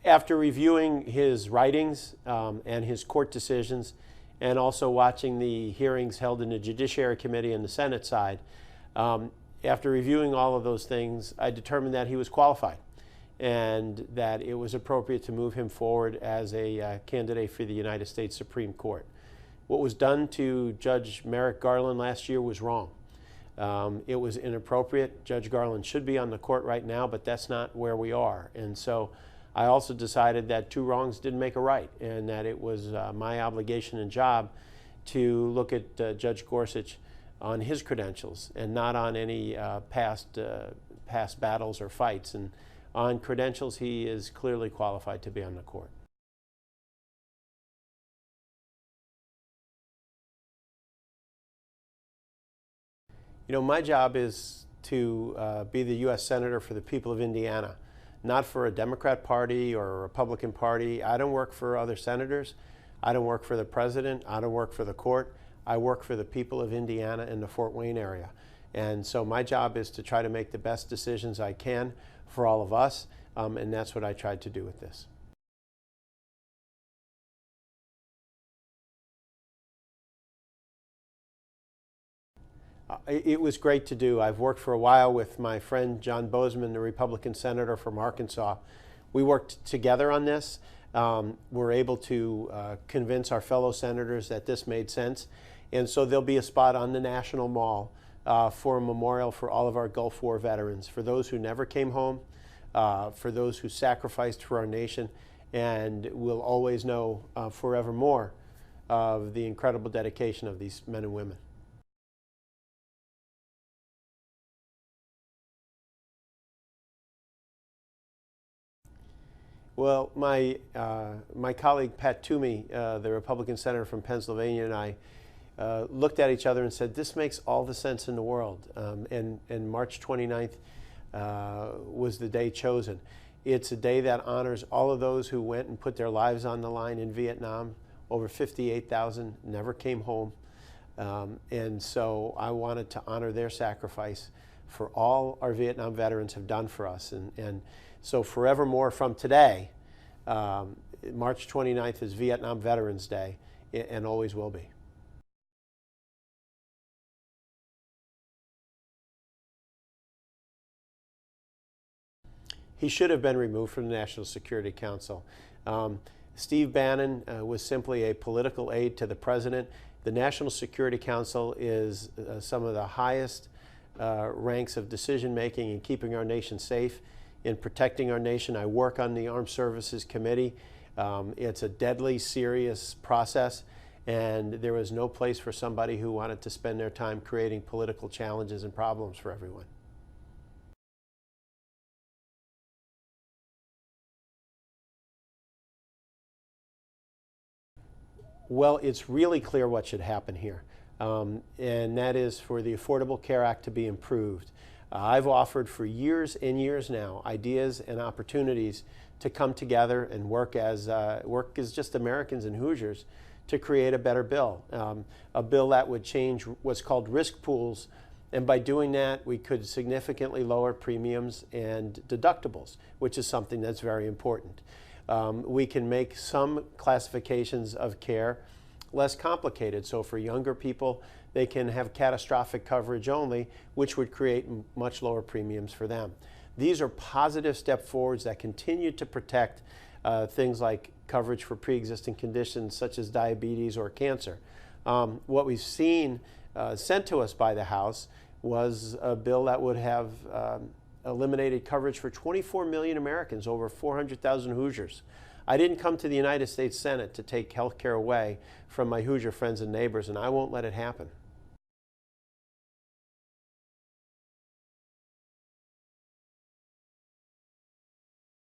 After reviewing his writings and his court decisions, and also watching the hearings held in the Judiciary Committee and the Senate side, after reviewing all of those things, I determined that he was qualified and that it was appropriate to move him forward as a candidate for the United States Supreme Court. What was done to Judge Merrick Garland last year was wrong. It was inappropriate. Judge Garland should be on the court right now, but that's not where we are. And so I also decided that two wrongs didn't make a right, and that it was my obligation and job to look at Judge Gorsuch on his credentials and not on any past battles or fights. And on credentials, he is clearly qualified to be on the court. You know, my job is to be the U.S. Senator for the people of Indiana, not for a Democrat Party or a Republican Party. I don't work for other senators. I don't work for the president. I don't work for the court. I work for the people of Indiana and the Fort Wayne area. And so my job is to try to make the best decisions I can for all of us, and that's what I tried to do with this. It was great to do. I've worked for a while with my friend John Bozeman, the Republican senator from Arkansas. We worked together on this. We're able to convince our fellow senators that this made sense. And so there'll be a spot on the National Mall for a memorial for all of our Gulf War veterans, for those who never came home, for those who sacrificed for our nation, and will always know forevermore of the incredible dedication of these men and women. Well, my colleague Pat Toomey, the Republican senator from Pennsylvania, and I looked at each other and said, this makes all the sense in the world. And March 29th was the day chosen. It's a day that honors all of those who went and put their lives on the line in Vietnam. Over 58,000 never came home. And so I wanted to honor their sacrifice for all our Vietnam veterans have done for us. And so forevermore from today, March 29th is Vietnam Veterans Day, and always will be. He should have been removed from the National Security Council. Steve Bannon was simply a political aide to the president. The National Security Council is some of the highest ranks of decision-making in keeping our nation safe, in protecting our nation. I work on the Armed Services Committee. It's a deadly, serious process, and there was no place for somebody who wanted to spend their time creating political challenges and problems for everyone. Well, it's really clear what should happen here, and that is for the Affordable Care Act to be improved. I've offered for years and years now ideas and opportunities to come together and work as just Americans and Hoosiers to create a better bill, a bill that would change what's called risk pools, and by doing that we could significantly lower premiums and deductibles, which is something that's very important. We can make some classifications of care less complicated. So for younger people, they can have catastrophic coverage only, which would create much lower premiums for them. These are positive step forwards that continue to protect things like coverage for pre-existing conditions such as diabetes or cancer. What we've seen sent to us by the House was a bill that would have eliminated coverage for 24 million Americans, over 400,000 Hoosiers. I didn't come to the United States Senate to take health care away from my Hoosier friends and neighbors, and I won't let it happen.